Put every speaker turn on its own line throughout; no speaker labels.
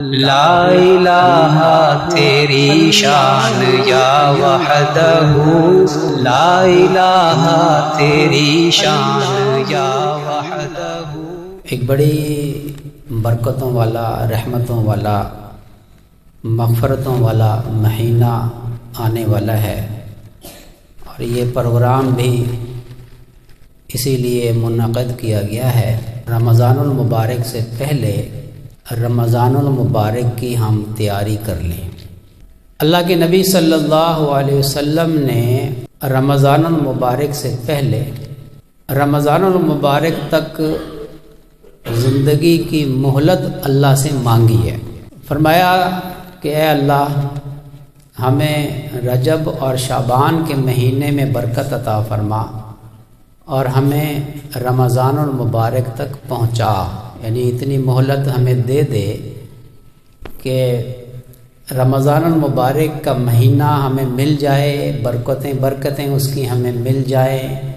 لا الہ تیری شان یا وحدہ، لا الہ تیری شان یا وحدہ۔
ایک بڑی برکتوں والا، رحمتوں والا، مغفرتوں والا مہینہ آنے والا ہے، اور یہ پروگرام بھی اسی لیے منعقد کیا گیا ہے۔ رمضان المبارک سے پہلے رمضان المبارک کی ہم تیاری کر لیں۔ اللہ کے نبی صلی اللہ علیہ وسلم نے رمضان المبارک سے پہلے رمضان المبارک تک زندگی کی مہلت اللہ سے مانگی ہے۔ فرمایا کہ اے اللہ، ہمیں رجب اور شعبان کے مہینے میں برکت عطا فرما اور ہمیں رمضان المبارک تک پہنچا، یعنی اتنی مہلت ہمیں دے دے کہ رمضان المبارک کا مہینہ ہمیں مل جائے، برکتیں اس کی ہمیں مل جائیں،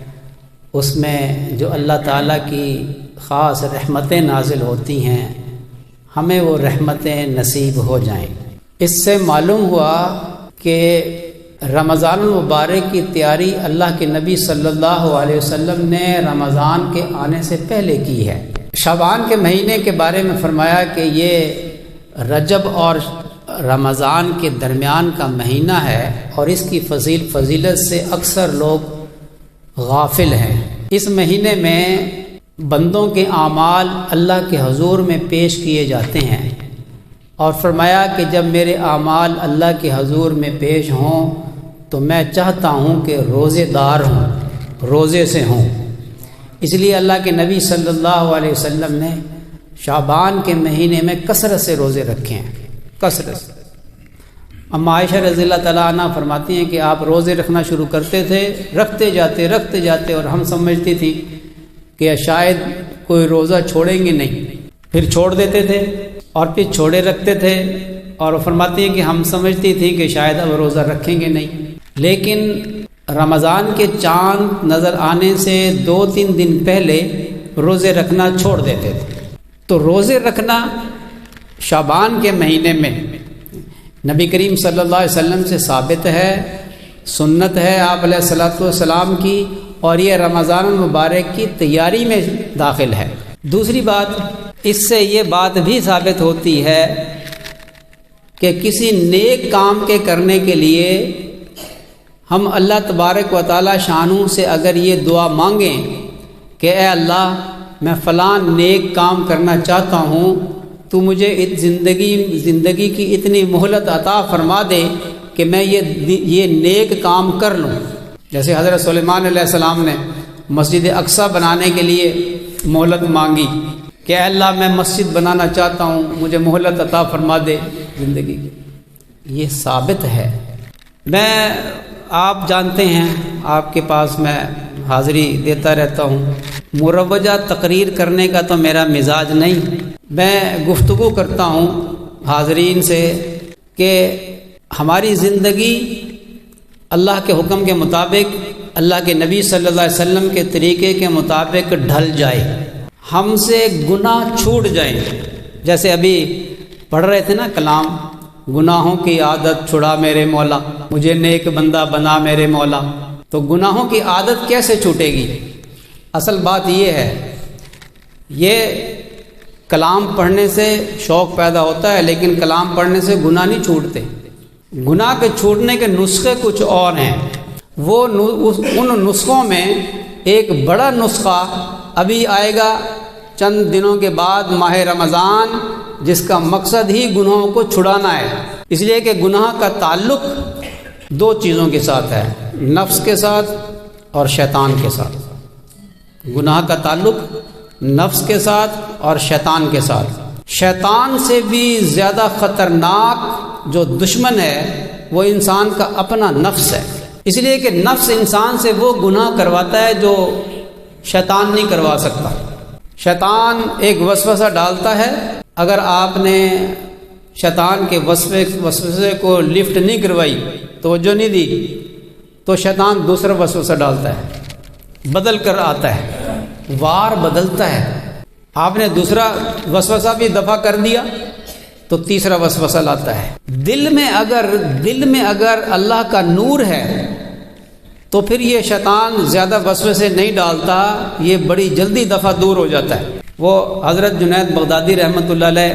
اس میں جو اللہ تعالیٰ کی خاص رحمتیں نازل ہوتی ہیں ہمیں وہ رحمتیں نصیب ہو جائیں۔ اس سے معلوم ہوا کہ رمضان المبارک کی تیاری اللہ کے نبی صلی اللہ علیہ وسلم نے رمضان کے آنے سے پہلے کی ہے۔ شعبان کے مہینے کے بارے میں فرمایا کہ یہ رجب اور رمضان کے درمیان کا مہینہ ہے، اور اس کی فضیلت سے اکثر لوگ غافل ہیں۔ اس مہینے میں بندوں کے اعمال اللہ کے حضور میں پیش کیے جاتے ہیں، اور فرمایا کہ جب میرے اعمال اللہ کے حضور میں پیش ہوں تو میں چاہتا ہوں کہ روزے دار ہوں، روزے سے ہوں۔ اس لیے اللہ کے نبی صلی اللہ علیہ وسلم نے شعبان کے مہینے میں کثرت سے روزے رکھے ہیں، کثرت سے۔ اما عائشہ رضی اللہ تعالیٰ عنہ فرماتی ہیں کہ آپ روزے رکھنا شروع کرتے تھے، رکھتے جاتے، اور ہم سمجھتی تھی کہ شاید کوئی روزہ چھوڑیں گے نہیں، پھر چھوڑ دیتے تھے اور پھر چھوڑے رکھتے تھے، اور فرماتی ہیں کہ ہم سمجھتی تھی کہ شاید اب روزہ رکھیں گے نہیں، لیکن رمضان کے چاند نظر آنے سے 2-3 دن پہلے روزے رکھنا چھوڑ دیتے تھے۔ تو روزے رکھنا شعبان کے مہینے میں نبی کریم صلی اللہ علیہ وسلم سے ثابت ہے، سنت ہے آپ علیہ الصلوۃ والسلام کی، اور یہ رمضان المبارک کی تیاری میں داخل ہے۔ دوسری بات، اس سے یہ بات بھی ثابت ہوتی ہے کہ کسی نیک کام کے کرنے کے لیے ہم اللہ تبارک و تعالی شانہ سے اگر یہ دعا مانگیں کہ اے اللہ، میں فلاں نیک کام کرنا چاہتا ہوں، تو مجھے زندگی کی اتنی مہلت عطا فرما دے کہ میں یہ نیک کام کر لوں۔ جیسے حضرت سلیمان علیہ السلام نے مسجد اقصی بنانے کے لیے مہلت مانگی کہ اے اللہ، میں مسجد بنانا چاہتا ہوں، مجھے مہلت عطا فرما دے زندگی کی۔ یہ ثابت ہے۔ آپ جانتے ہیں، آپ کے پاس میں حاضری دیتا رہتا ہوں، مروجہ تقریر کرنے کا تو میرا مزاج نہیں، میں گفتگو کرتا ہوں حاضرین سے کہ ہماری زندگی اللہ کے حکم کے مطابق، اللہ کے نبی صلی اللہ علیہ وسلم کے طریقے کے مطابق ڈھل جائے، ہم سے گناہ چھوٹ جائیں۔ جیسے ابھی پڑھ رہے تھے نا کلام، گناہوں کی عادت چھڑا میرے مولا، مجھے نیک بندہ بنا میرے مولا۔ تو گناہوں کی عادت کیسے چھوٹے گی؟ اصل بات یہ ہے، یہ کلام پڑھنے سے شوق پیدا ہوتا ہے، لیکن کلام پڑھنے سے گناہ نہیں چھوٹتے۔ گناہ کے چھوٹنے کے نسخے کچھ اور ہیں۔ ان نسخوں میں ایک بڑا نسخہ ابھی آئے گا چند دنوں کے بعد، ماہ رمضان، جس کا مقصد ہی گناہوں کو چھڑانا ہے۔ اس لیے کہ گناہ کا تعلق 2 چیزوں کے ساتھ ہے، نفس کے ساتھ اور شیطان کے ساتھ۔ گناہ کا تعلق نفس کے ساتھ اور شیطان کے ساتھ۔ شیطان سے بھی زیادہ خطرناک جو دشمن ہے وہ انسان کا اپنا نفس ہے، اس لیے کہ نفس انسان سے وہ گناہ کرواتا ہے جو شیطان نہیں کروا سکتا۔ شیطان ایک وسوسہ ڈالتا ہے، اگر آپ نے شیطان کے وسوسے کو لفٹ نہیں کروائی، توجہ نہیں دی، تو شیطان دوسرا وسوسہ ڈالتا ہے، بدل کر آتا ہے، وار بدلتا ہے۔ آپ نے دوسرا وسوسہ بھی دفع کر دیا، تو تیسرا وسوسہ لاتا ہے۔ دل میں اگر اللہ کا نور ہے تو پھر یہ شیطان زیادہ وسوسے نہیں ڈالتا، یہ بڑی جلدی دفعہ دور ہو جاتا ہے۔ وہ حضرت جنید بغدادی رحمۃ اللہ علیہ،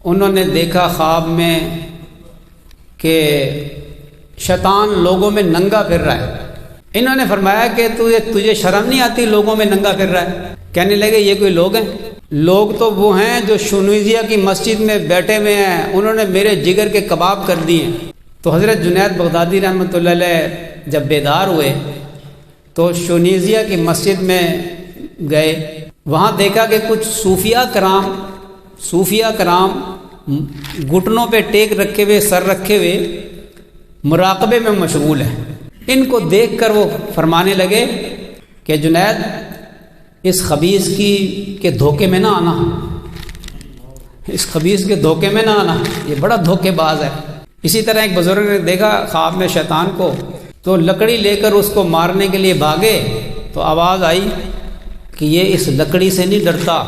انہوں نے دیکھا خواب میں کہ شیطان لوگوں میں ننگا پھر رہا ہے۔ انہوں نے فرمایا کہ تجھے شرم نہیں آتی لوگوں میں ننگا پھر رہا ہے؟ کہنے لگے یہ کوئی لوگ ہیں؟ لوگ تو وہ ہیں جو شنویزیہ کی مسجد میں بیٹھے ہوئے ہیں، انہوں نے میرے جگر کے کباب کر دیے ہیں۔ تو حضرت جنید بغدادی رحمۃ اللہ علیہ جب بیدار ہوئے تو شنویزیہ کی مسجد میں گئے، وہاں دیکھا کہ کچھ صوفیہ کرام گھٹنوں پہ ٹیک رکھے ہوئے، سر رکھے ہوئے مراقبے میں مشغول ہیں۔ ان کو دیکھ کر وہ فرمانے لگے کہ جنید، اس خبیث کے دھوکے میں نہ آنا، اس خبیث کے دھوکے میں نہ آنا، یہ بڑا دھوکے باز ہے۔ اسی طرح ایک بزرگ نے دیکھا خواب میں شیطان کو، تو لکڑی لے کر اس کو مارنے کے لیے بھاگے تو آواز آئی کہ یہ اس لکڑی سے نہیں ڈرتا،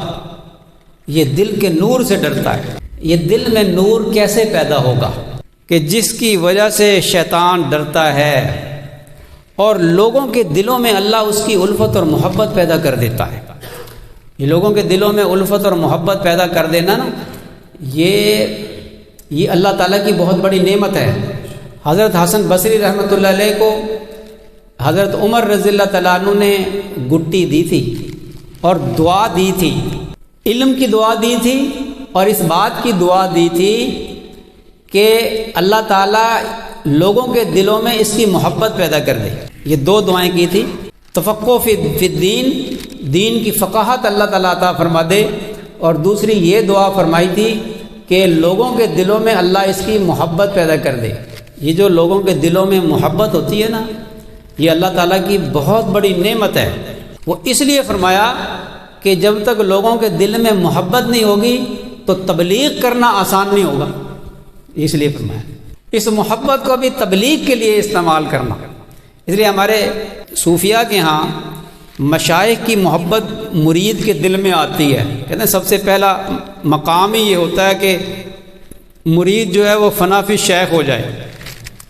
یہ دل کے نور سے ڈرتا ہے۔ یہ دل میں نور کیسے پیدا ہوگا کہ جس کی وجہ سے شیطان ڈرتا ہے، اور لوگوں کے دلوں میں اللہ اس کی الفت اور محبت پیدا کر دیتا ہے۔ یہ لوگوں کے دلوں میں الفت اور محبت پیدا کر دینا نا، یہ اللہ تعالیٰ کی بہت بڑی نعمت ہے۔ حضرت حسن بصری رحمۃ اللہ علیہ کو حضرت عمر رضی اللہ تعالیٰ عنہ نے گٹی دی تھی اور دعا دی تھی، علم کی دعا دی تھی اور اس بات کی دعا دی تھی کہ اللہ تعالیٰ لوگوں کے دلوں میں اس کی محبت پیدا کر دے۔ یہ دو دعائیں کی تھی، تفقہ فی الدین، دین کی فقاہت اللہ تعالیٰ عطا فرما دے، اور دوسری یہ دعا فرمائی تھی کہ لوگوں کے دلوں میں اللہ اس کی محبت پیدا کر دے۔ یہ جو لوگوں کے دلوں میں محبت ہوتی ہے نا، یہ اللہ تعالیٰ کی بہت بڑی نعمت ہے۔ وہ اس لیے فرمایا کہ جب تک لوگوں کے دل میں محبت نہیں ہوگی تو تبلیغ کرنا آسان نہیں ہوگا، اس لیے فرمایا اس محبت کو بھی تبلیغ کے لیے استعمال کرنا۔ اس لیے ہمارے صوفیہ کے ہاں مشائخ کی محبت مرید کے دل میں آتی ہے۔ کہتے ہیں سب سے پہلا مقام ہی یہ ہوتا ہے کہ مرید جو ہے وہ فنا فی شیخ ہو جائے۔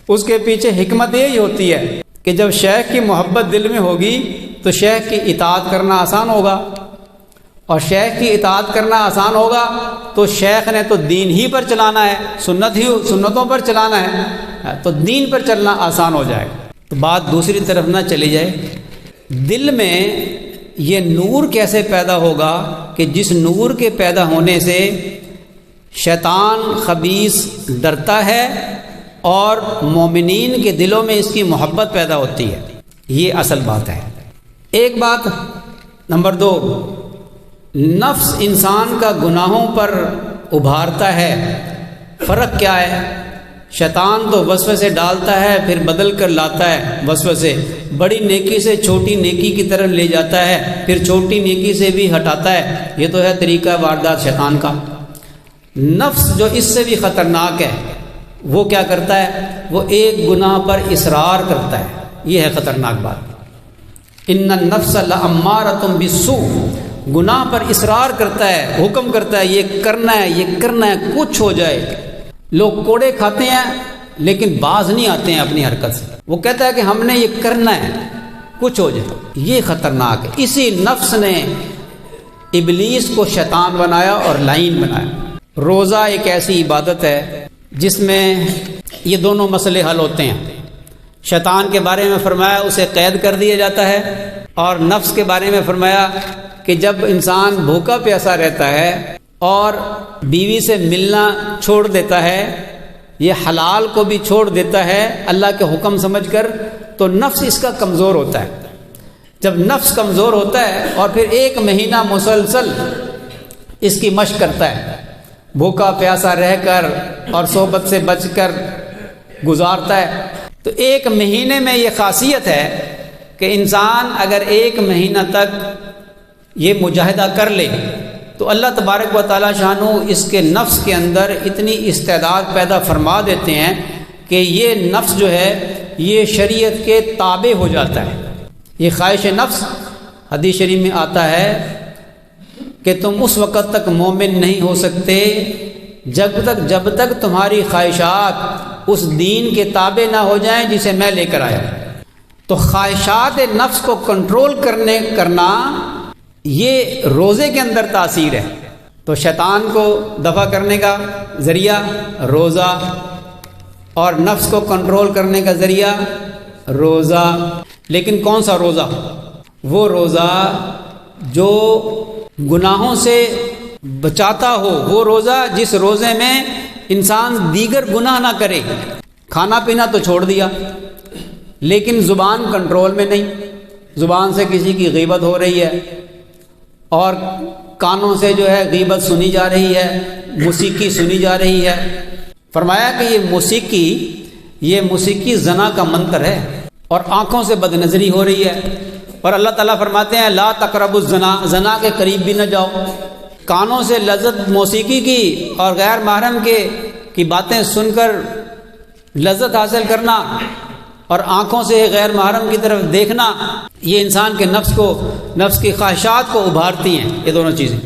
اس کے پیچھے حکمت یہی ہوتی ہے کہ جب شیخ کی محبت دل میں ہوگی تو شیخ کی اطاعت کرنا آسان ہوگا، اور شیخ کی اطاعت کرنا آسان ہوگا تو شیخ نے تو دین ہی پر چلانا ہے، سنتوں پر چلانا ہے، تو دین پر چلنا آسان ہو جائے گا۔ تو بات دوسری طرف نہ چلی جائے، دل میں یہ نور کیسے پیدا ہوگا کہ جس نور کے پیدا ہونے سے شیطان خبیث ڈرتا ہے اور مومنین کے دلوں میں اس کی محبت پیدا ہوتی ہے۔ یہ اصل بات ہے۔ ایک بات نمبر 2، نفس انسان کا گناہوں پر ابھارتا ہے۔ فرق کیا ہے؟ شیطان تو وسوسے ڈالتا ہے پھر بدل کر لاتا ہے، وسوسے بڑی نیکی سے چھوٹی نیکی کی طرف لے جاتا ہے، پھر چھوٹی نیکی سے بھی ہٹاتا ہے۔ یہ تو ہے طریقہ واردات شیطان کا۔ نفس جو اس سے بھی خطرناک ہے، وہ کیا کرتا ہے؟ وہ ایک گناہ پر اصرار کرتا ہے۔ یہ ہے خطرناک بات۔ ان النفس لامارۃ بالسوء، گناہ پر اصرار کرتا ہے، حکم کرتا ہے یہ کرنا ہے، یہ کرنا ہے، کچھ ہو جائے۔ لوگ کوڑے کھاتے ہیں لیکن باز نہیں آتے ہیں اپنی حرکت سے۔ وہ کہتا ہے کہ ہم نے یہ کرنا ہے، کچھ ہو جائے۔ یہ خطرناک ہے۔ اسی نفس نے ابلیس کو شیطان بنایا اور لعین بنایا۔ روزہ ایک ایسی عبادت ہے جس میں یہ دونوں مسئلے حل ہوتے ہیں۔ شیطان کے بارے میں فرمایا اسے قید کر دیا جاتا ہے، اور نفس کے بارے میں فرمایا کہ جب انسان بھوکا پیاسا رہتا ہے اور بیوی سے ملنا چھوڑ دیتا ہے، یہ حلال کو بھی چھوڑ دیتا ہے اللہ کے حکم سمجھ کر، تو نفس اس کا کمزور ہوتا ہے۔ جب نفس کمزور ہوتا ہے اور پھر 1 مہینہ مسلسل اس کی مشق کرتا ہے، بھوکا پیاسا رہ کر اور صحبت سے بچ کر گزارتا ہے، تو 1 مہینے میں یہ خاصیت ہے کہ انسان اگر 1 مہینہ تک یہ مجاہدہ کر لے تو اللہ تبارک و تعالی شانہ اس کے نفس کے اندر اتنی استعداد پیدا فرما دیتے ہیں کہ یہ نفس جو ہے یہ شریعت کے تابع ہو جاتا ہے۔ یہ خواہش نفس، حدیث شریف میں آتا ہے کہ تم اس وقت تک مومن نہیں ہو سکتے جب تک تمہاری خواہشات اس دین کے تابع نہ ہو جائیں جسے میں لے کر آیا۔ تو خواہشات نفس کو کنٹرول کرنا یہ روزے کے اندر تاثیر ہے۔ تو شیطان کو دفع کرنے کا ذریعہ روزہ، اور نفس کو کنٹرول کرنے کا ذریعہ روزہ۔ لیکن کون سا روزہ؟ وہ روزہ جو گناہوں سے بچاتا ہو، وہ روزہ جس روزے میں انسان دیگر گناہ نہ کرے۔ کھانا پینا تو چھوڑ دیا، لیکن زبان کنٹرول میں نہیں، زبان سے کسی کی غیبت ہو رہی ہے، اور کانوں سے جو ہے غیبت سنی جا رہی ہے، موسیقی سنی جا رہی ہے۔ فرمایا کہ یہ موسیقی زنا کا منتر ہے، اور آنکھوں سے بد نظری ہو رہی ہے، اور اللہ تعالیٰ فرماتے ہیں لا تقربوا الزنا، زنا کے قریب بھی نہ جاؤ۔ کانوں سے لذت موسیقی کی اور غیر محرم کی باتیں سن کر لذت حاصل کرنا، اور آنکھوں سے غیر محرم کی طرف دیکھنا، یہ انسان کے نفس کی خواہشات کو ابھارتی ہیں۔ یہ دونوں چیزیں،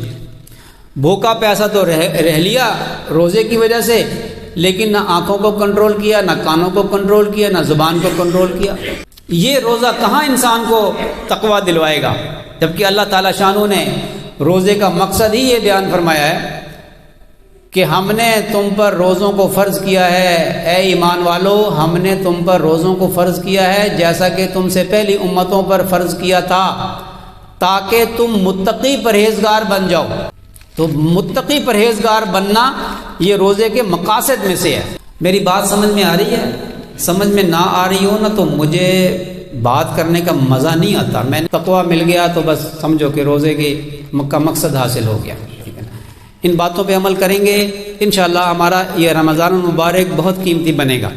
بھوکا پیاسا تو رہ لیا روزے کی وجہ سے، لیکن نہ آنکھوں کو کنٹرول کیا، نہ کانوں کو کنٹرول کیا، نہ زبان کو کنٹرول کیا۔ یہ روزہ کہاں انسان کو تقویٰ دلوائے گا؟ جبکہ اللہ تعالیٰ شانہ نے روزے کا مقصد ہی یہ بیان فرمایا ہے کہ ہم نے تم پر روزوں کو فرض کیا ہے، اے ایمان والو، ہم نے تم پر روزوں کو فرض کیا ہے جیسا کہ تم سے پہلی امتوں پر فرض کیا تھا، تاکہ تم متقی پرہیزگار بن جاؤ۔ تو متقی پرہیزگار بننا یہ روزے کے مقاصد میں سے ہے۔ میری بات سمجھ میں آ رہی ہے؟ سمجھ میں نہ آ رہی ہو نا تو مجھے بات کرنے کا مزہ نہیں آتا۔ میں تقویٰ مل گیا تو بس سمجھو کہ روزے کا مقصد حاصل ہو گیا۔ ان باتوں پہ عمل کریں گے انشاءاللہ ہمارا یہ رمضان المبارک بہت قیمتی بنے گا۔